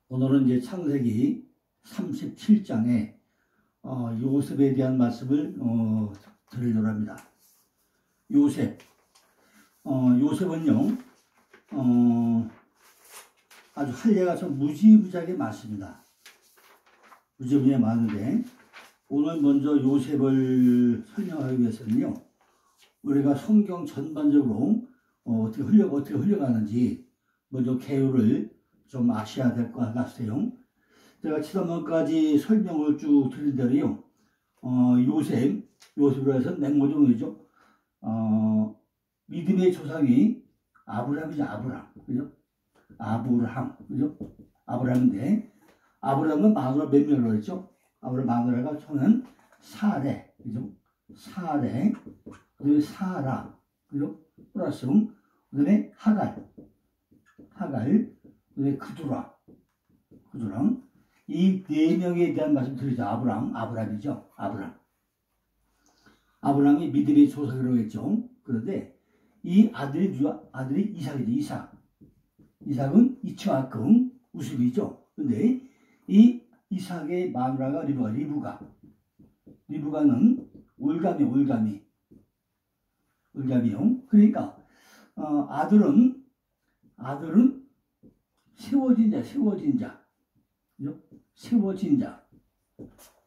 오늘은 이제 창세기 37장에 요셉에 대한 말씀을 드리려고 합니다. 요셉은요, 아주 할례가 좀 무지무지하게 많습니다. 무지무지하게 많은데, 오늘 먼저 요셉을 설명하기 위해서는요, 우리가 성경 전반적으로 어떻게 흘려가는지 먼저 개요를 좀 아셔야 될 것 같아요. 제가 지난번까지 설명을 쭉 드린 대로요, 요셉으로 해서 맹모종이죠. 믿음의 조상이 아브라함이죠. 그죠? 그죠? 아브라함인데, 아브라함은 마누라 몇 명으로 했죠? 아브라함 마누라가 총은 사레, 그죠? 사레, 그 다음에 사라, 그죠? 플러스, 그 다음에 하갈, 그 다음에 그두라. 이 네 명에 대한 말씀 드리죠. 아브라함이죠. 아브라함이 믿음의 조상이라고 했죠. 그런데 이 아들이 이삭이죠. 이삭은 이츠와금 우스비죠. 그런데 이 이삭의 마누라가 리브가는 올가미요. 그러니까 아들은 세워진 자.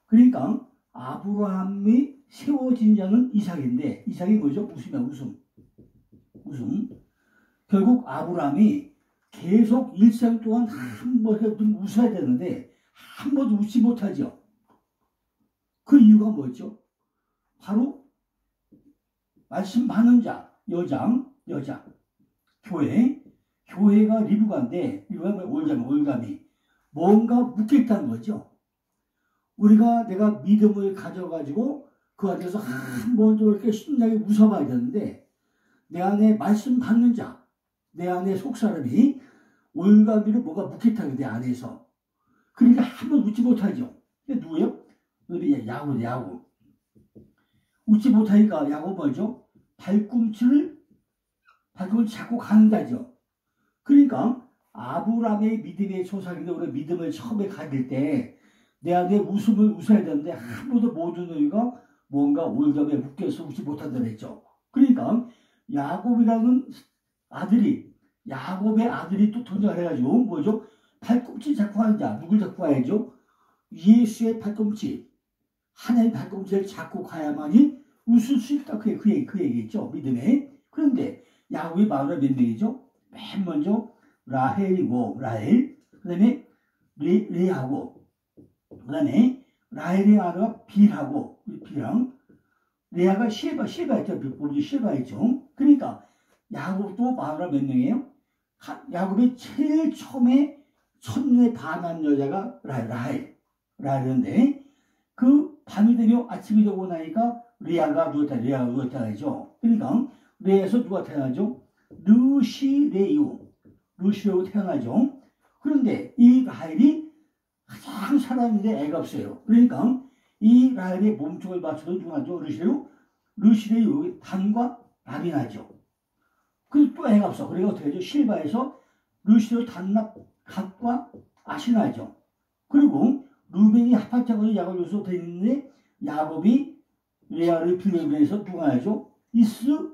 그러니까 아브라함이 세워진 자는 이삭인데, 이삭이 뭐죠? 웃음. 결국 아브라함이 계속 일생 동안 한 번이라도 웃어야 되는데 한 번도 웃지 못하죠. 그 이유가 뭐죠? 바로 말씀 많은 자, 여자, 교회가 리브가인데, 리브가 올가미, 뭔가 묻겠다는 거죠. 내가 믿음을 가져가지고 그 안에서 한 번도 이렇게 신나게 웃어봐야 되는데, 내 안에 말씀 받는 자, 내 안에 속사람이 올가미를 뭔가 묻겠다는 내 안에서. 그러니까 한 번 웃지 못하죠. 누구예요? 야구. 웃지 못하니까 야구 뭐죠? 발꿈치를 잡고 가는 자죠. 그러니까 아브라함의 믿음의 조상인데, 우리가 믿음을 처음에 가질 때 내 안에 웃어야 되는데 한 번도 못 웃는 이유가 뭔가 올가미에 묶여서 웃지 못한다고 했죠. 그러니까 야곱의 아들이 또 등장을 해가지고 뭐죠? 발꿈치 잡고 가는 자. 누굴 잡고 가야죠? 예수의 발꿈치, 하나님의 발꿈치를 잡고 가야만이 웃을 수 있다. 그 얘기겠죠. 믿음에. 그런데 야곱의 마누라 몇 명이죠? 맨 먼저 라헬, 그 다음에 레아고, 그 다음에 라헬의 아내가 빌하고, 빌랑, 레아가 쉐바했죠. 그러니까 야곱도 마누라 몇 명이에요? 야곱의 제일 처음에 첫눈에 반한 여자가 라헬인데, 그 밤이 되며 아침이 되고 나니까 레아가 누웠다 하죠. 그러니까 레아에서 누가 태어나죠? 르시레우 태어나죠. 그런데 이 라헬이 가장 사랑하는데 애가 없어요. 그러니까 이 라헬의 몸쪽을 맞춰도 누가 하죠? 르시레우 단과 남이 나죠. 그리고 또 애가 없어. 그러니까 어떻게 하죠? 실바에서 르시레우 단납 갓과 아시 나죠. 그리고 루벤이 합작으로 야곱을 줘서 되는데, 야곱이 레아를 빌려서 누가 하죠? 이스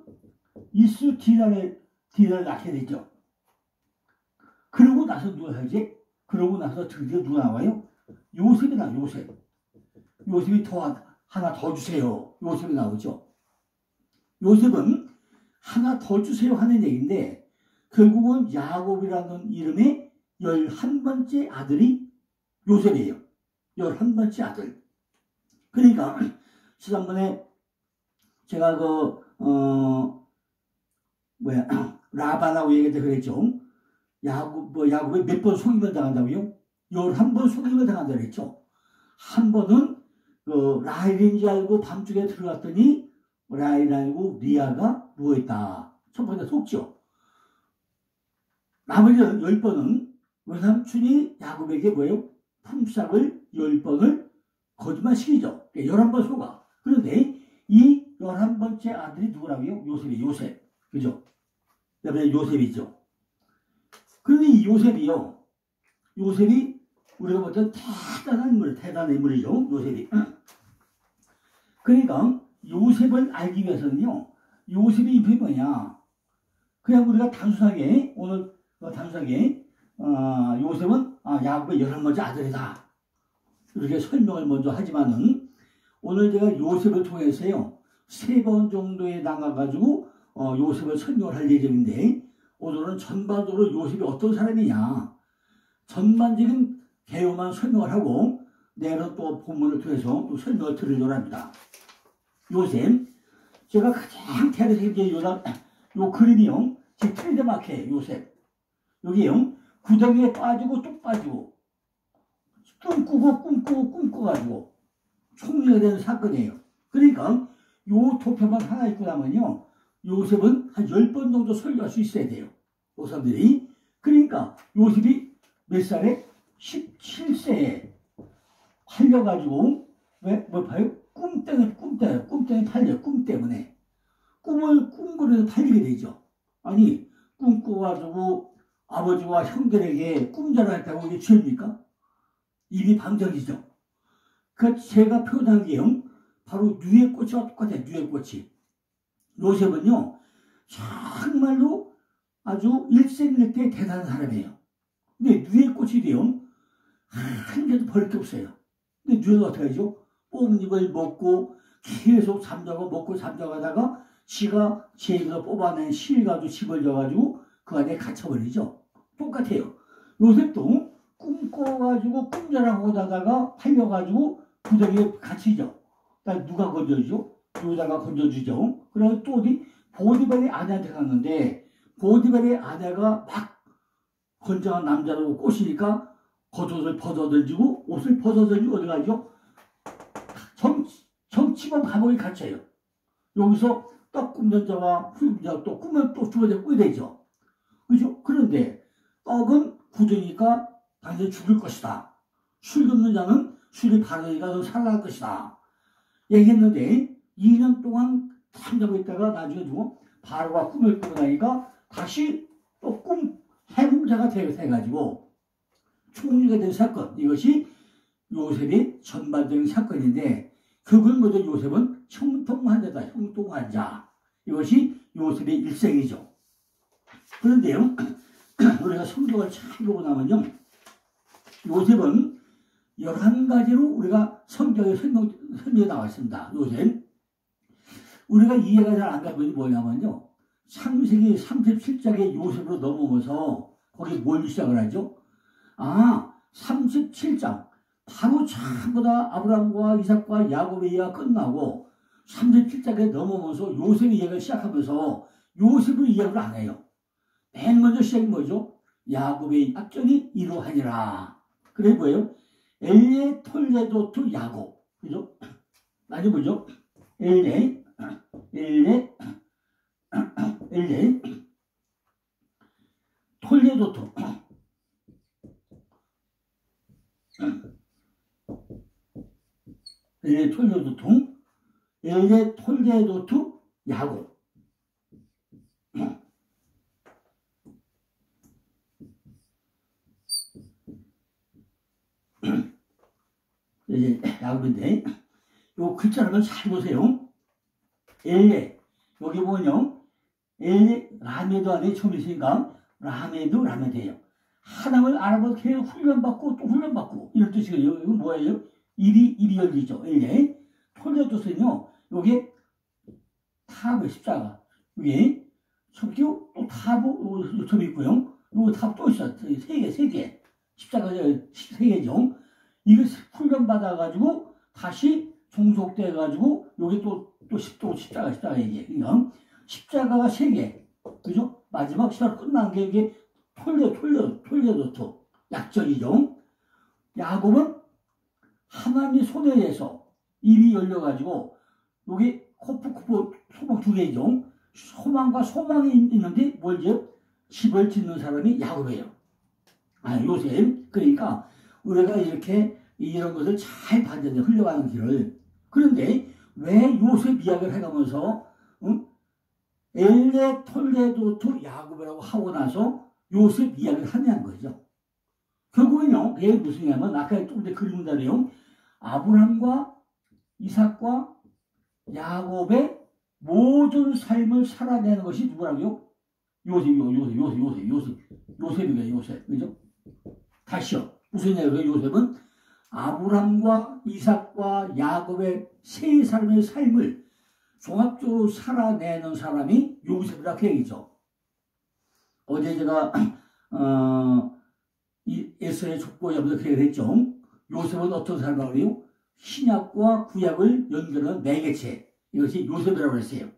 디나를 낳게 되죠. 그러고 나서 누가 하지? 그러고 나서 드디어 누가 나와요? 요셉이 하나 더 주세요. 요셉이 나오죠. 요셉은 하나 더 주세요 하는 얘기인데, 결국은 야곱이라는 이름의 11번째 아들이 요셉이에요. 11번째 아들. 그러니까 지난번에 제가 라반하고 얘기할 때 그랬죠. 야곱이 몇 번 속임을 당한다고요? 11번 속임을 당한다고 그랬죠. 한 번은 라헬인 줄 알고 밤중에 들어갔더니 라헬이 아니고 리아가 누워있다. 첫 번째 속죠. 나머지 10번은 외삼촌이 야곱에게 뭐예요? 품삯을 10번을 거짓말 시키죠. 11번 속아. 그런데 이 11번째 아들이 누구라고요? 요셉이, 요셉. 그죠? 여러분, 요셉이죠. 그런데 이 요셉이요. 요셉이 우리가 볼 때 대단한 인물이죠. 요셉이. 그러니까 요셉을 알기 위해서는요. 요셉의 인품이 뭐냐. 그냥 우리가 단순하게 오늘 단순하게 요셉은 야곱의 11번째 아들이다. 이렇게 설명을 먼저 하지만은 오늘 제가 요셉을 통해서요. 3번 정도에 나가가지고 요셉을 설명을 할 예정인데 오늘은 전반적으로 요셉이 어떤 사람이냐. 전반적인 개요만 설명을 하고 내일은 또 본문을 통해서 또 설명을 드리려고 합니다. 요셉, 제가 가장 대대적인 요 그림이요. 지금 트레이드마크예요. 요셉. 여기요. 구덩이에 빠지고 또 빠지고 꿈꾸가지고 총리가 되는 사건이에요. 그러니까 요 도표만 하나 있고 나면요. 요셉은 한 10번 정도 설교할 수 있어야 돼요. 그 사람들이. 그러니까 요셉이 몇 살에? 17세에 팔려가지고 뭐 봐요? 꿈 때문에 팔려요. 꿈 때문에. 꿈을 꿈꾸려서 팔리게 되죠. 아니 꿈꿔가지고 아버지와 형들에게 꿈자랑 했다고 이게 죄입니까? 입이 방정이죠. 그 제가 표현한 게요. 바로 누에 꽃이와 똑같아요. 누에 꽃이. 요셉은요. 정말로 아주 일생일대 대단한 사람이에요. 근데 누에 꽃이 돼요. 한 개도 버릴 게 없어요. 근데 누에는 어떻게 하죠? 뽕잎을 먹고 계속 잠자고 먹고 잠자고 하다가 지가 제 입에서 뽑아낸 실 가지고 집을 져가지고 그 안에 갇혀버리죠. 똑같아요. 요셉도 꿈꿔가지고 꿈자랑하고 다다가 팔려가지고 구덩이에 갇히죠. 누가 건져주죠? 여자가 건져주죠. 그래서 또 어디 보디발의 아내한테 갔는데 보디발의 아내가 막 건장한 남자로 꼬시니까 겉옷을 벗어던지고 옷을 벗어던지고 어디 가죠? 정치범 감옥에 갇혀요. 여기서 떡 굽는 자와 훌 굽는 또 꾸면 또 두 번째 꾸게 되죠. 그죠? 그런데 떡은 굳으니까 당연히 죽을 것이다. 술 굽는 자는 술이 바르니까 너 살아날 것이다. 얘기했는데 2년 동안 잠자고 있다가 나중에 누구 바로가 꿈을 꾸고 나니까 다시 또 해몽자가 돼가지고 총리가 된 사건. 이것이 요셉의 전반적인 사건인데 그걸 모두 요셉은 형통환자다. 형통환자. 이것이 요셉의 일생이죠. 그런데요. 우리가 성경을 잘 보고 나면요. 요셉은 11가지로 우리가 성경에 설명이 나와 있습니다. 요셉. 우리가 이해가 잘 안 가는 것이 뭐냐면요. 창세기 37장의 요셉으로 넘어오면서 거기 뭘 시작을 하죠? 37장. 바로 전부 다 아브라함과 이삭과 야곱의 이야기가 끝나고 37장에 넘어오면서 요셉의 이야기를 시작하면서 요셉의 이야기를 안 해요. 맨 먼저 시작이 뭐죠? 야곱의 약정이 이루하니라. 그래 뭐예요? 엘레 톨레도트 야곱. 그죠? 아니 뭐죠? 엘레 톨레도트 엘레 톨레도트 야곱. 야곱인데 요 글자를 잘 보세요. 엘레 여기 보면요. 엘레 라메드 안에 처음 있으니까 라메드예요. 하나님을 알아보고 계속 훈련받고 또 훈련받고 이런 뜻이에요. 이건 뭐예요? 입이 열리죠. 엘레 톨레도스는요. 요게 타브 십자가 위에 sob교 또 타브 점 있고요. 요 타브 또 있어. 세 개 십자가 3개죠. 이거 훈련받아가지고 다시 종속돼가지고 여기 또 십자가 이게 그러니까 십자가가 3개 그죠? 마지막 시간 끝난 게 이게 톨레도트 약정이죠. 야곱은 하나님의 손에 의해서 입이 열려가지고 여기 코프 소망 2개죠. 소망과 소망이 있는데 뭘요? 집을 짓는 사람이 야곱이에요. 요셉. 그러니까 우리가 이렇게 이런 것을 잘 봤는데 흘러가는 길을. 그런데 왜 요셉 이야기를 해가면서 엘레 톨레도트 야곱이라고 하고 나서 요셉 이야기를 하냐는 거죠. 결국은요, 그게 무슨 얘기냐면, 아까 조금 전에 그림 다래요. 아브라함과 이삭과 야곱의 모든 삶을 살아내는 것이 누구라고요? 요셉이에요, 요셉. 그죠? 다시요. 무슨 얘기예요, 요셉은? 아브라함과 이삭과 야곱의 세 사람의 삶을 종합적으로 살아내는 사람이 요셉이라고 얘기죠. 어제 제가, 이 에스라의 족보에서 그 얘기를 했죠. 요셉은 어떤 사람이라고 해요? 신약과 구약을 연결하는 매개체. 이것이 요셉이라고 했어요.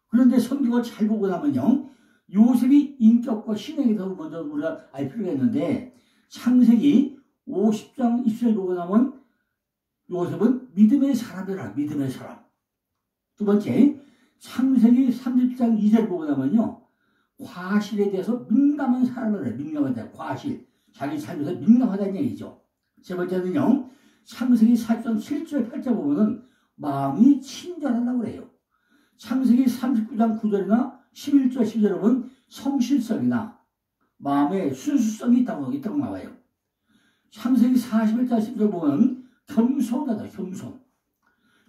그런데 성경을 잘 보고 나면요, 요셉이 인격과 신앙에 대해서 먼저 우리가 알 필요가 있는데, 창세기 50장 20절 보고 나면 요셉은 믿음의 사람이라, 믿음의 사람. 두 번째, 창세기 30장 2절 보고 나면요, 과실에 대해서 민감한 사람이라, 민감하다, 과실. 자기 삶에서 민감하다는 얘기죠. 세 번째는요, 창세기 4장 7절 8절 보면은 마음이 친절하다고 그래요. 창세기 39장 9절이나 11절 10절에 보면 성실성이나 마음의 순수성이 있다고 나와요. 창세기 41장 10절 보면 겸손하다, 겸손.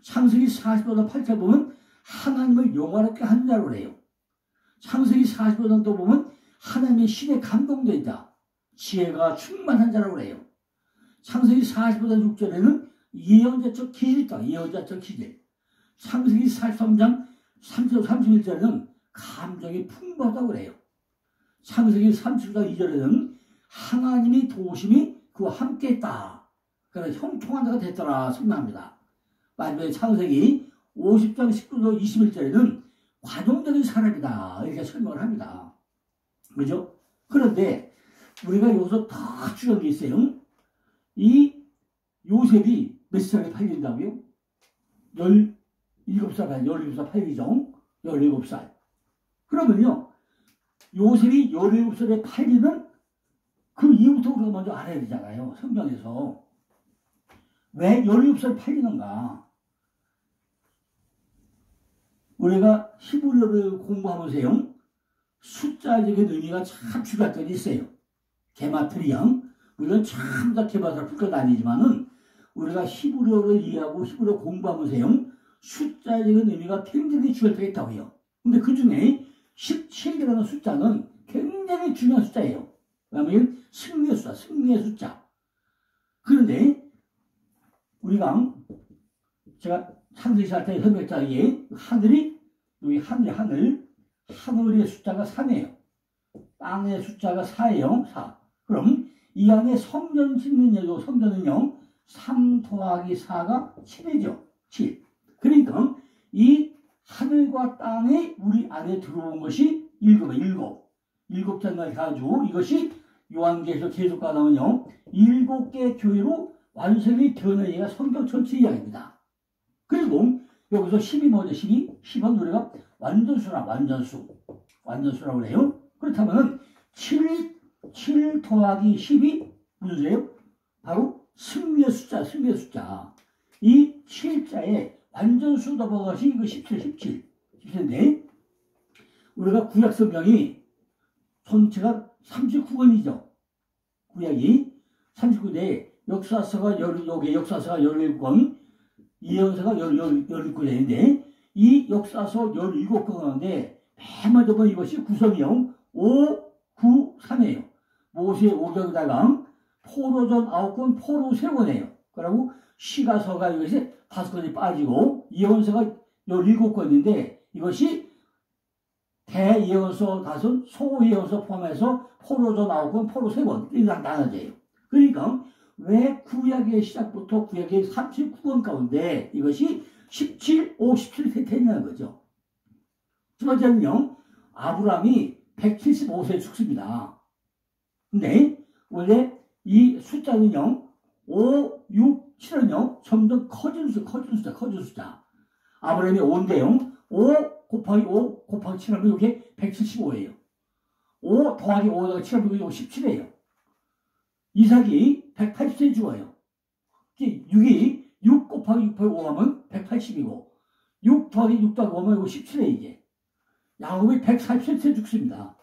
창세기 45장 8절 보면 하나님을 영화롭게 하는 자라고 그래요. 창세기 45장 또 보면 하나님의 신에 감동되어 있다. 지혜가 충만한 자라고 그래요. 창세기 45장 6절에는 예언자적 기질이 있다. 예언자적 기질. 창세기 43장 30절 31절에는 감정이 풍부하다고 그래요. 창세기 30장 2절에는 하나님이 도우심이 그와 함께 했다. 그래서 형통한 자가 됐더라 설명합니다. 마지막에 창세기 50장 19절 21절에는 관용적인 사람이다. 이렇게 설명을 합니다. 그죠? 그런데 우리가 여기서 더 중요한 게 있어요. 이 요셉이 몇 살에 팔린다고요? 17살 팔리죠? 17살. 그러면요, 요셉이 17살에 팔리면 그 이후부터 우리가 먼저 알아야 되잖아요. 성경에서. 왜 17살에 팔리는가? 우리가 히브리어를 공부하면서요, 숫자적인 의미가 참 중요한 점이 있어요. 게마트리아. 물론 참 다 게마트리아 풀건 아니지만은 우리가 히브리어를 이해하고 히브리어 공부하면서요, 숫자적인 의미가 굉장히 중요할 때가 있다고요. 근데 그 중에 17이라는 숫자는 굉장히 중요한 숫자예요. 왜냐하면 승리의 숫자, 승리의 숫자. 그런데 우리가 제가 창세기 할 때 설명했잖아요. 하늘이, 여기 하늘의 숫자가 3이에요. 땅의 숫자가 4예요. 4. 그럼 이 안에 성전 짓는 여조, 성전은요, 3 더하기 4가 7이죠. 7. 그러니까 이 하늘과 땅이 우리 안에 들어온 것이 7. 7장까지 가지고 이것이 요한계시록 계속가 나오면요, 7개 교회로 완성이 되는 얘기가 성경 전체 이야기입니다. 그리고 여기서 10이 뭐죠? 10은 우리가 완전수라고 해요. 그렇다면 7 더하기 10이 무슨 수예요? 바로 승리의 숫자. 이 7자에 완전수 더한 것이 이거 17인데 우리가 구약 성경이 전체가 39권이죠. 구약이 39대 역사서가 17권, 예언서가 17권인데 이 역사서 17권 가운데 맨 먼저 보면 이것이 구성이요. 5, 9, 3이에요. 모세 오경에다가 포로전 9권, 포로 3권이에요. 그리고 시가서가 이것이 5권이 빠지고 예언서가 17권인데 이것이 대예언서 5, 소예언서 포함해서 포로전 9권, 포로 3권 이렇게 나눠져요. 그러니까 왜 구약의 시작부터 구약의 39권 가운데 이것이 17, 5, 17이 됐냐는 거죠. 두 번째는요, 아브라함이 175세에 죽습니다. 근데 원래 이 숫자는요, 5, 6, 7은요, 점점 커진 숫자. 아브라함이 5인데요, 5 곱하기 5 곱하기 7하면 이게 175예요. 5 더하기 5 더하기 7하면 이게 17이에요. 이삭이 180세에 죽어요. 6 곱하기 6 곱하기 5 하면 180이고 6 더하기 6 더하기 5면 이거 17에 이게. 야곱이 147세 죽습니다.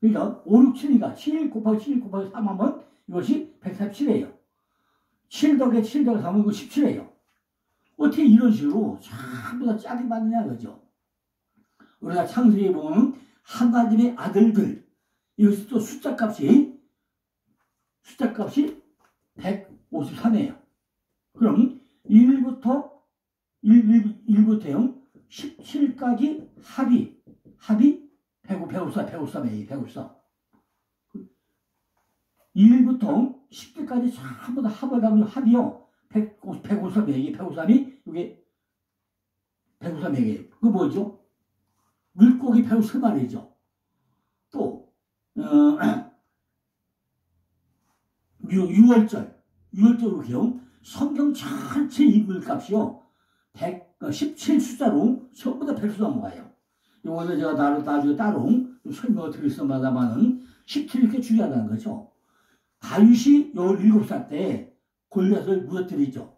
그러니까 5, 6, 7이니까 7 곱하기 7 곱하기 3 하면 이것이 147이에요. 7 더하기 7 더하기 3 하면 이거 17이에요. 어떻게 이런 식으로 전부 다 짝이 맞느냐 그죠. 우리가 창세기에 보면 하나님의 아들들 이것이 또 숫자값이 153이에요. 그럼 1부터 17까지 합이 153이에요. 154. 1부터 10까지 전부 다 합을 하면 합이요. 153이에요. 153이 이게 153이에요. 그거 뭐죠? 물고기 153마리죠. 또 6월절 경우 성경 전체 인물값이요 117 숫자로 전부 다 100수 넘어가요. 이거는 제가 나중에 따로 설명을 드리겠습니다만은 17 이렇게 중요하다는 거죠. 다윗이 17살 때 골리앗을 무너뜨리죠.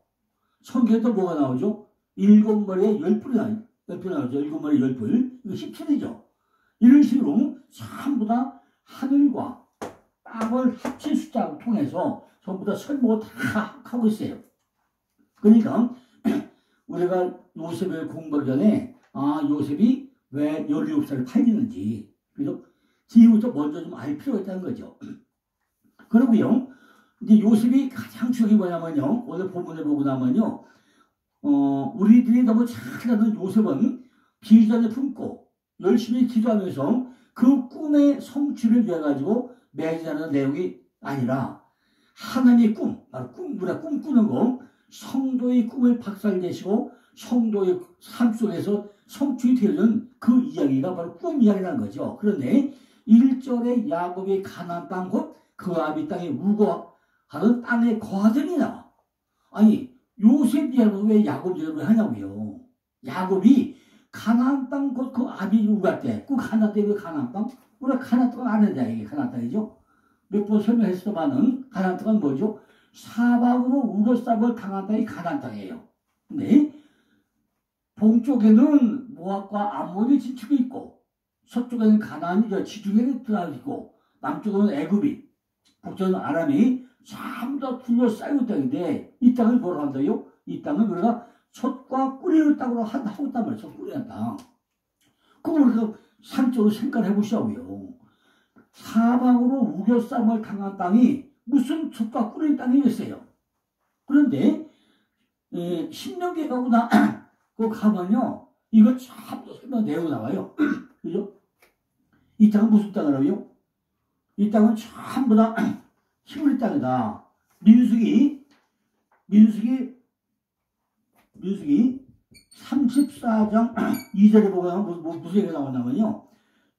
성경에도 뭐가 나오죠? 7머리에 10뿔이 나오죠. 7머리에 10뿔. 이거 17이죠. 이런 식으로 전부 다 하늘과 땅을 합친 숫자를 통해서 전부 다 설명을 다 하고 있어요. 그러니까 우리가 요셉을 공부하기 전에 요셉이 왜 17살을 팔리는지 그래서 지금부터 먼저 좀 알 필요가 있다는 거죠. 그리고요 이제 요셉이 가장 중요한 게 뭐냐면요 오늘 본문을 보고 나면요 우리들이 너무 잘 아는 요셉은 비전을 품고 열심히 기도하면서 그 꿈의 성취를 위해 가지고 매진하는 내용이 아니라 하나님의 꿈, 바로 우리가 꿈꾸는 거, 성도의 꿈을 박살내시고 성도의 삶 속에서 성취이 되는 그 이야기가 바로 꿈 이야기라는 거죠. 그런데 1절에 야곱이 가나안 땅 곧 그 아비 땅에 우거하는 땅에 거하더니 나와. 아니 요셉 이야기는 왜 야곱 이야기를 하냐고요. 야곱이 가나안 땅 곧 그 아비 우갈 때, 그 가나안 땅이 왜 가나안 땅? 우리가 가나안 땅은 아는데 이게 가나안 땅이죠. 몇 번 설명했지만은 가나안 땅은 뭐죠? 사방으로 우거쌈을 당한 땅이 가나안 땅이에요. 근데 동쪽에는 모압과 암몬이 진축이 있고 서쪽에는 가나안이 지중해에 들어가 있고 남쪽은 애굽이 북쪽은 아람이 전부 다 둘러싸여 있는 땅인데 이 땅을 뭐라 한다요? 이 땅을 우리가 솥과 꿀이는 땅으로 하고 있단 말이에요. 솥 꿀이는 땅. 그럼 우리가 산적으로 생각해 보시라고요. 사방으로 우겨쌈을 당한 땅이 무슨 솥과 꿀의 땅이었어요. 그런데 신명기에 가고나 그 가면요 이거 전부 설명 내고 나와요. 그죠? 이 땅은 무슨 땅이라고요? 이 땅은 전부 다 히브리 땅이다. 민수기 34장 2절에 보면 무슨 얘기가 나오냐면요.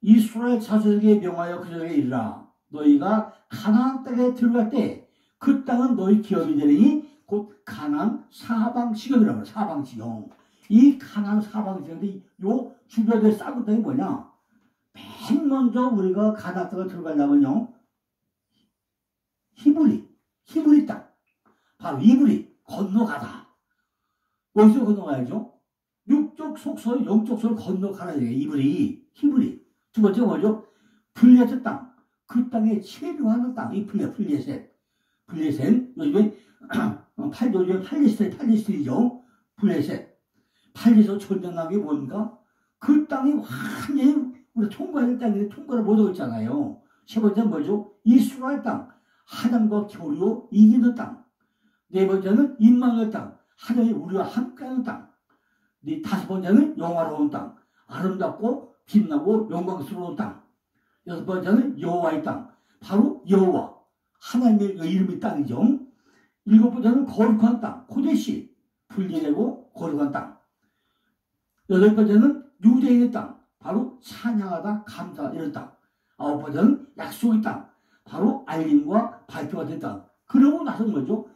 이스라엘 자손에게 명하여 그들에게 이르라. 너희가 가나안 땅에 들어갈 때 그 땅은 너희 기업이 되리니 곧 가나안 사방지경이라고 해요. 사방지경. 이 가나안 사방지경인데 요 주변에 싹은 땅이 뭐냐? 맨 먼저 우리가 가나안 땅에 들어가려면요. 히브리 땅. 바로 이브리 건너가다. 어디서 건너가야죠? 육적 속설, 영적 속설 건너가야 돼요. 히브리. 두 번째 뭐죠? 블레셋 땅. 그 땅에 체류하는 땅. 이 블레셋. 요즘에 팔레스타인이죠. 블레셋. 팔레스타인 전쟁난 게 뭡니까? 그 땅이 완전히 우리 통과해야 될 땅인데 통과를 못하고 있잖아요. 세 번째는 뭐죠? 이스라엘 땅. 하나님과 교류 이기는 땅. 네 번째는 임마누엘 땅. 하나님이 우리와 함께하는 땅. 다섯 번째는 영화로운 땅. 아름답고 빛나고 영광스러운 땅. 여섯 번째는 여호와의 땅. 바로 여호와. 하나님의 이름의 땅이죠. 일곱 번째는 거룩한 땅. 코데시. 분리되고 거룩한 땅. 여덟 번째는 유대인의 땅. 바로 찬양하다 감사 이런 땅. 아홉 번째는 약속의 땅. 바로 알림과 발표가 된 땅. 그러고 나서 뭐죠?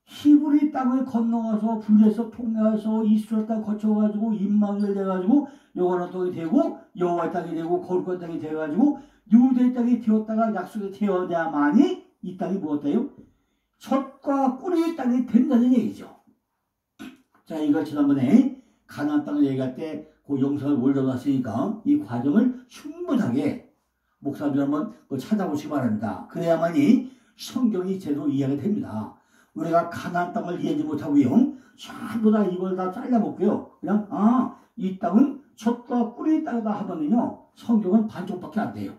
히브리 땅을 건너가서 불에서 통해서 이스라엘 땅 거쳐가지고 임마누엘 돼가지고 여호와의 땅이 되고 여호와의 땅이 되고 거룩한 땅이 돼가지고 유대의 땅이 되었다가 약속이 되어야만이 이 땅이 무엇이에요? 젖과 꿀의 땅이 된다는 얘기죠. 자, 이걸 지난번에 가나안 땅을 얘기할 때 그 영상을 올려놨으니까 이 과정을 충분하게 목사님들 한번 찾아보시기 바랍니다. 그래야만이 성경이 제대로 이해가 됩니다. 우리가 가나안 땅을 이해하지 못하고요. 전부 다 이걸 다 잘라먹고요. 그냥 이 땅은 젖과 꿀의 땅이다 하면은요. 성경은 반쪽밖에 안 돼요.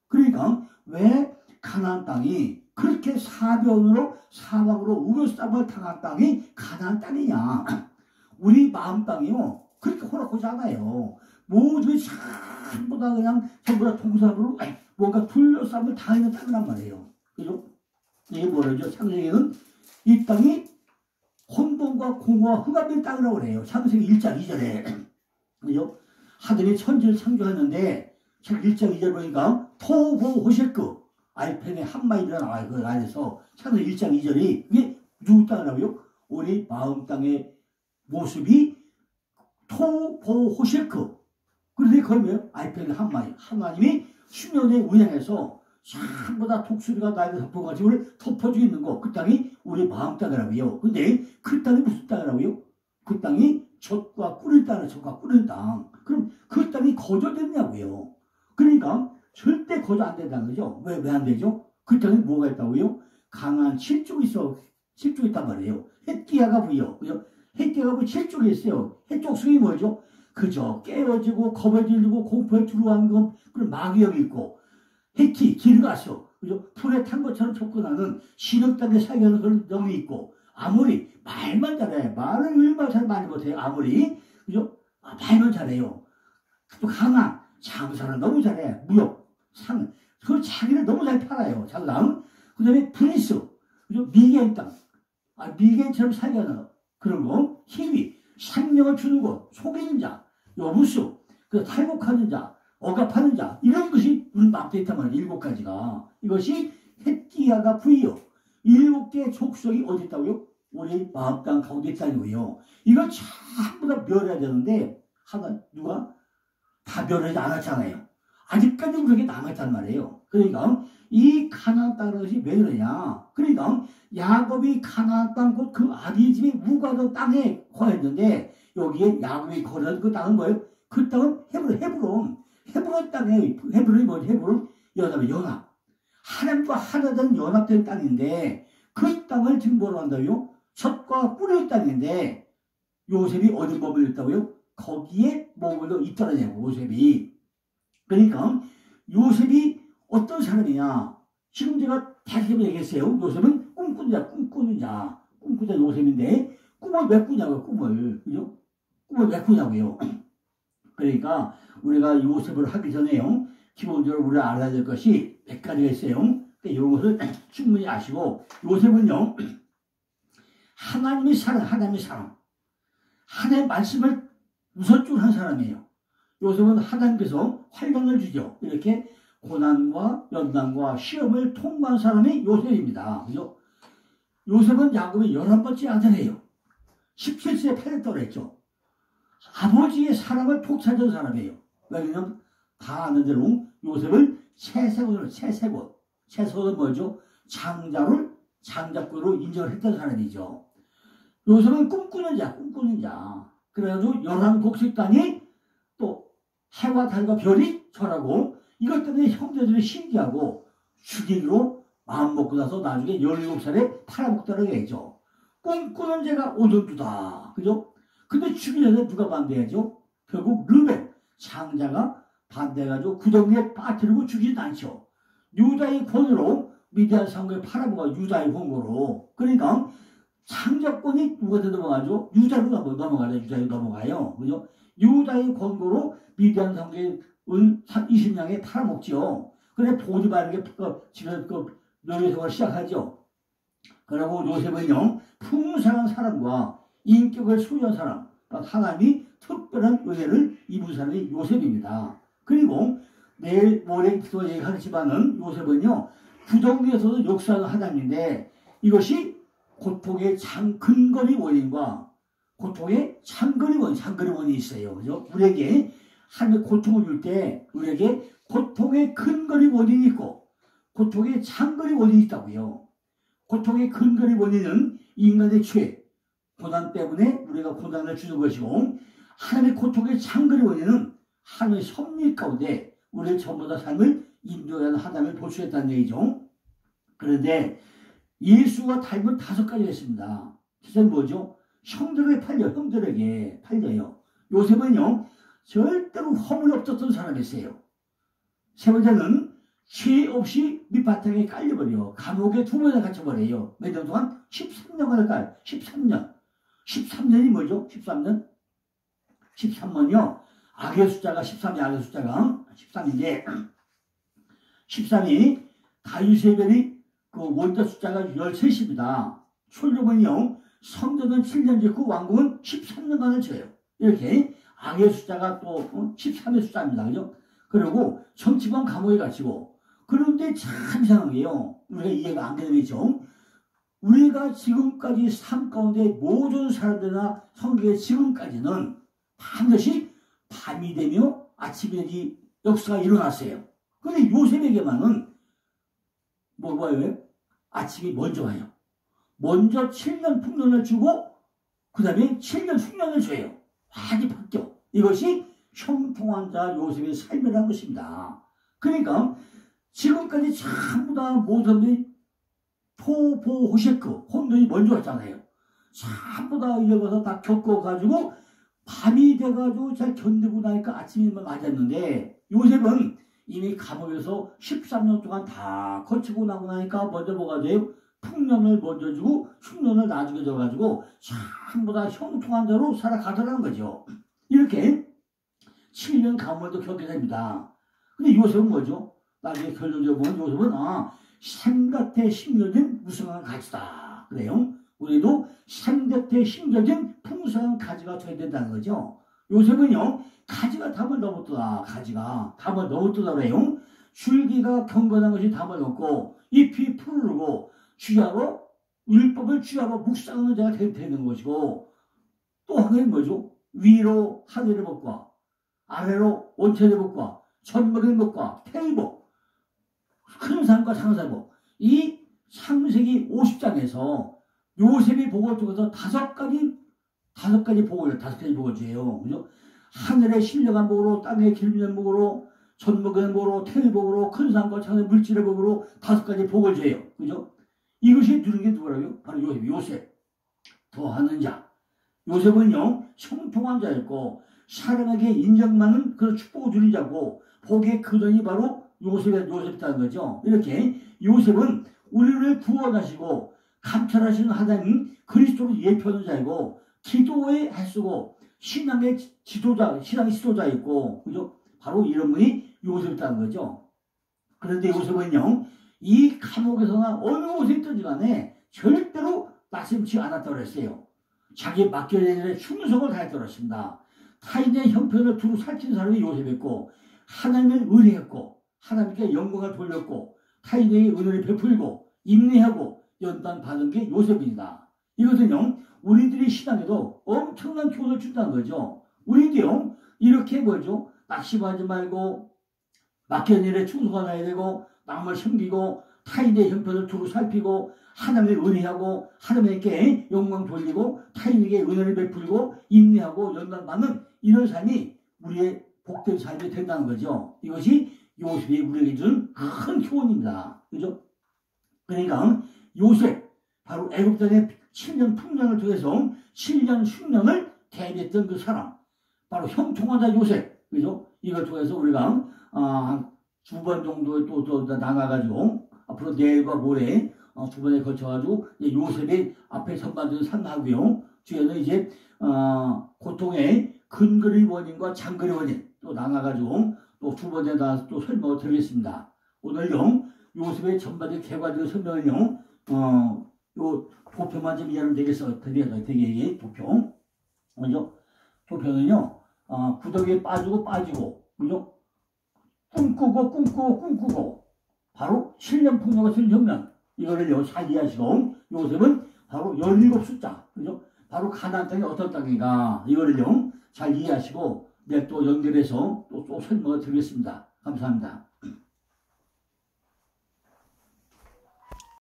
그러니까 왜 가나안 땅이 그렇게 사변으로 사막으로 우겨싸움을 당한 땅이 가나안 땅이냐. 우리 마음 땅이요. 그렇게 호락호지 않아요. 모두 전부 다 그냥 전부 다 동산으로 뭔가 둘러싸움을 당하는 땅이란 말이에요. 그죠? 이게 뭐라죠? 창세기는 이 땅이 혼돈과 공허와 흑암의 땅이라고 그래요. 창세기 1장 2절에. 그죠? 하늘이 천지를 창조했는데, 책 1장 2절 보니까, 토보 호셰크, 알펜의 한마디가 나와요. 그 안에서. 창세기 1장 2절이, 이게 누구 땅이라고요? 우리 마음 땅의 모습이 토보 호셰크. 그런데 그건 뭐예요? 알펜의 한마디. 하나님이 수면에 운행해서 전부 다 독수리가 나에게 덮어가지고 우리 덮어주고 있는 거. 그 땅이 우리 마음 땅이라고요. 근데 그 땅이 무슨 땅이라고요? 그 땅이 젖과 꿀의 땅이라 젖과 꿀의 땅. 그럼 그 땅이 거저됐냐고요. 그러니까 절대 거저 안 된다는 거죠. 왜 안 되죠? 그 땅에 뭐가 있다고요? 강한 7쪽이 있어. 7쪽이 있단 말이에요. 헷기야가 부여. 그죠? 헷기야가 부 7쪽이 있어요. 헷쪽성이 뭐죠? 그죠? 깨어지고 겁에 질리고 공포에 두려워하는 건 그런 마귀역이 있고 헷기, 길가서 그죠? 풀에 탄 것처럼 접근하는 시력단에 사귀는 그런 영이 있고 아무리 말만 잘해. 말을 얼마나 잘 많이 못해요. 아무리. 그죠? 말만 잘해요. 또 강한 장사를 너무 잘해. 무역, 상. 그걸 자기를 너무 잘 팔아요. 자, 그 다음에 프린스. 그죠? 미개인 땅. 미개인처럼 살려는 그런 거. 희위. 생명을 주는 것. 속이는 자. 여부수. 그 탈곡하는 자. 억압하는 자. 이런 것이 우리 마음에 있단 말이에요. 7가지가. 이것이 헷기야가 부이요. 7개의 족속이 어디 있다고요? 우리 마음 땅 가운데 있다고요. 이걸 전부 다 멸해야 되는데 누가 다 멸하지 않았잖아요. 아직까지 우리에게 남아있단 말이에요. 그러니까 이 가나안 땅이라는 것이 왜 그러냐. 그러니까 야곱이 가나안 땅 곧 그 아비 집이 우가던 땅에 거했는데 여기에 야곱이 거한 그 땅은 뭐예요? 그 땅은 헤브론 땅에 헤브론이 뭐지? 헤브론 연합. 하나님과 하나된 연합된 땅인데 그 땅을 지금 뭐로 한다고요? 젖과 꿀의 땅인데 요셉이 어디 머물렀다고요? 거기에 머물러 있더라냐고 요셉이. 그러니까 요셉이 어떤 사람이냐. 지금 제가 다시 한번 얘기했어요. 요셉은 꿈꾸는 자 요셉인데 꿈을 왜 꾸냐고요. 꿈을. 그죠? 꿈을 왜 꾸냐고요. 그러니까 우리가 요셉을 하기 전에요. 기본적으로 우리가 알아야 될 것이 몇 가지가 있어요. 이런 것을 충분히 아시고 요셉은요. 하나님의 사랑. 하나님의 말씀을 우선적으로 한 사람이에요. 요셉은 하나님께서 활력을 주죠. 이렇게 고난과 연단과 시험을 통과한 사람이 요셉입니다. 그죠? 요셉은 야곱의 11번째 아들이에요. 17세에 팔렸다고 했죠. 아버지의 사랑을 톡 찾은 사람이에요. 왜냐면 다 아는 대로 요셉을 채색은 뭐죠? 장작구로 인정을 했던 사람이죠. 요셉은 꿈꾸는 자. 그래가지고 11곡식 땅이 또 해와 달과 별이 절하고 이것 때문에 형제들이 신기하고 죽이기로 마음먹고 나서 나중에 17살에 팔아먹더라고 했죠. 꿈꾸는 자가 오전주다. 그죠? 근데 죽이기 전에 누가 반대하죠? 결국 르벤 장자가 반대해가지고 구덩이에 빠뜨리고 죽이진 않죠. 유다의 권으로 미디안 상국에 팔아먹어. 유다의 권고로. 그러니까 창작권이 누구한테 넘어가죠? 유다로 넘어가요. 그죠? 유다의 권고로 미디안 상국에 은 20냥에 팔아먹죠. 그래 보디발에게 집에서 노예생활을 시작하죠. 그리고 요셉은요 풍성한 사람과 인격을 소유한 사람, 하나님이 특별한 은혜를 입은 사람이 요셉입니다. 그리고 내일 모레 또 얘기하지만은 요셉은요 구덩이에서도 역사하는 하나님인데 이것이 고통의 근거리 원인과 고통의 장거리 원인이 있어요. 그죠? 우리에게 하나님의 고통을 줄 때 우리에게 고통의 근거리 원인이 있고 고통의 장거리 원인이 있다고요. 고통의 근거리 원인은 인간의 죄, 고난 때문에 우리가 고난을 주는 것이고 하나님의 고통의 장거리 원인은 하나님의 섭리 가운데 우리의 전부 다 삶을 인도하는 하나님을 볼 수 있다는 얘기죠. 그런데 예수가 닮은 5가지가 있습니다. 첫째는 뭐죠? 형들에게 팔려요. 형들에게 팔려요. 요셉은요, 절대로 허물이 없었던 사람이었어요. 세 번째는 죄 없이 밑바탕에 깔려버려요. 감옥에 2번이나 갇혀버려요. 몇 년 동안? 13년간을 깔요. 13년. 13년이 뭐죠? 13년? 13번이요. 악의 숫자가 13이 악의 숫자가 13인데 13이 다윗의 별이 그 원자 숫자가 13입니다. 솔로몬이요. 성전은 7년 짓고 왕궁은 13년간을 쳐요. 이렇게 악의 숫자가 또 13의 숫자입니다. 그죠? 그리고 정치범 감옥에 갇히고 그런데 참 이상한 게요. 우리가 이해가 안 되는 거죠. 우리가 지금까지 삶 가운데 모든 사람들이나 성경의 지금까지는 반드시 밤이 되며 아침이 되기 역사가 일어났어요. 그런데 요셉에게만은 뭐예요? 아침이 먼저 와요. 먼저 7년 풍년을 주고 그 다음에 7년 숙련을 줘요. 많이 바뀌어. 이것이 형통한 자 요셉의 삶이라는 것입니다. 그러니까 지금까지 전부 다 모든 사람들이 포보호셰크 혼돈이 먼저 왔잖아요. 전부 다 이어가서 다 겪어가지고 밤이 돼가지고 잘 견디고 나니까 아침이 맞았는데 요셉은 이미 감옥에서 13년 동안 다 거치고 나고 나니까 먼저 뭐가 돼요? 풍년을 먼저 주고 숙년을 나중에 줘가지고 전부 다 형통한 자로 살아가더라는 거죠. 이렇게 7년 감옥도 겪게 됩니다. 근데 요셉은 뭐죠? 나중에 결론적으로 보면 요셉은 샘 gat에 심겨진 무성한 가지다. 그래요. 우리도 샘 gat에 심겨진 풍성한 가지가 돼야 된다는 거죠. 요셉은요, 가지가 담을 넘었더라. 가지가 담을 넘었더라 그래요. 줄기가 경건한 것이 담을 넘고 잎이 푸르르고 주야로 율법을 주야로 묵상하는 자가 되는 것이고 또 하나는 뭐죠? 위로 하늘의 복과 아래로 원천의 복과 천국의 복과 태의복 큰 산과 작은 산복 이 창세기 50장에서 요셉의 복을 통해서 5가지 복을 줘요. 그죠? 하늘의 신령한 복으로 땅의 길면 복으로 천국의 복으로 태의 복으로 큰 산과 작은 물질의 복으로 5가지 복을 줘요. 그죠? 이것이 누른 게 누구라고요? 바로 요셉. 더하는 자. 요셉은요, 형통한 자였고, 사람에게 인정받는 그런 축복을 주는 자고, 복의 근원이 바로 요셉이라는 거죠. 이렇게 요셉은 우리를 구원하시고, 감찰하시는 하나님 그리스도로 예표하는 자이고, 기도에 애쓰고, 신앙의 지도자였고, 그죠? 바로 이런 분이 요셉이라는 거죠. 그런데 요셉은요, 이 감옥에서나 어느 곳에 있든지 간에 절대로 낙심치 않았다고 했어요. 자기 맡겨진 일에 충성을 다했다고 했습니다. 타인의 형편을 두루 살친 사람이 요셉이었고 하나님을 의뢰했고 하나님께 영광을 돌렸고 타인에게 은혜를 베풀고 인내하고 연단 받은 게 요셉입니다. 이것은요 우리들이 신앙에도 엄청난 교훈을 준다는 거죠. 우리도요 이렇게 뭐죠? 낙심하지 말고 맡겨진 일에 충성하야 되고 남을 섬기고 타인의 형편을 두루 살피고 하나님을 의뢰하고 하나님께 영광 돌리고 타인에게 은혜를 베풀고 인내하고 연단받는 이런 삶이 우리의 복된 삶이 된다는 거죠. 이것이 요셉이 우리에게 준 큰 교훈입니다. 그죠? 그러니까 요셉 바로 애굽 땅의 7년 풍년을 통해서 7년 숙련을 대비했던 그 사람 바로 형통하다 요셉 그죠? 이걸 통해서 우리가 한 2번 정도 또 나가가지고 앞으로 내일과 모레 2번에 걸쳐가지고 요셉의 앞에 선반들을 상하고요. 뒤에는 이제 고통의 근거리 원인과 장거리 원인 또 나가가지고 또 2번에 나와서 또 설명을 드리겠습니다. 오늘요 요셉의 전반적 개괄적 설명은요 요 도표만 좀 이해하면 되겠어요. 되게 도표 먼저 도표는요 구덩이에 빠지고 그죠? 꿈꾸고 바로 7년 풍요가 들려면 이거를 잘 이해하시고 요셉은 바로 17숫자 그죠? 바로 가나안 땅이 어떤 땅인가 이거를요 잘 이해하시고 네, 또 연결해서 또 설명을 드리겠습니다. 감사합니다.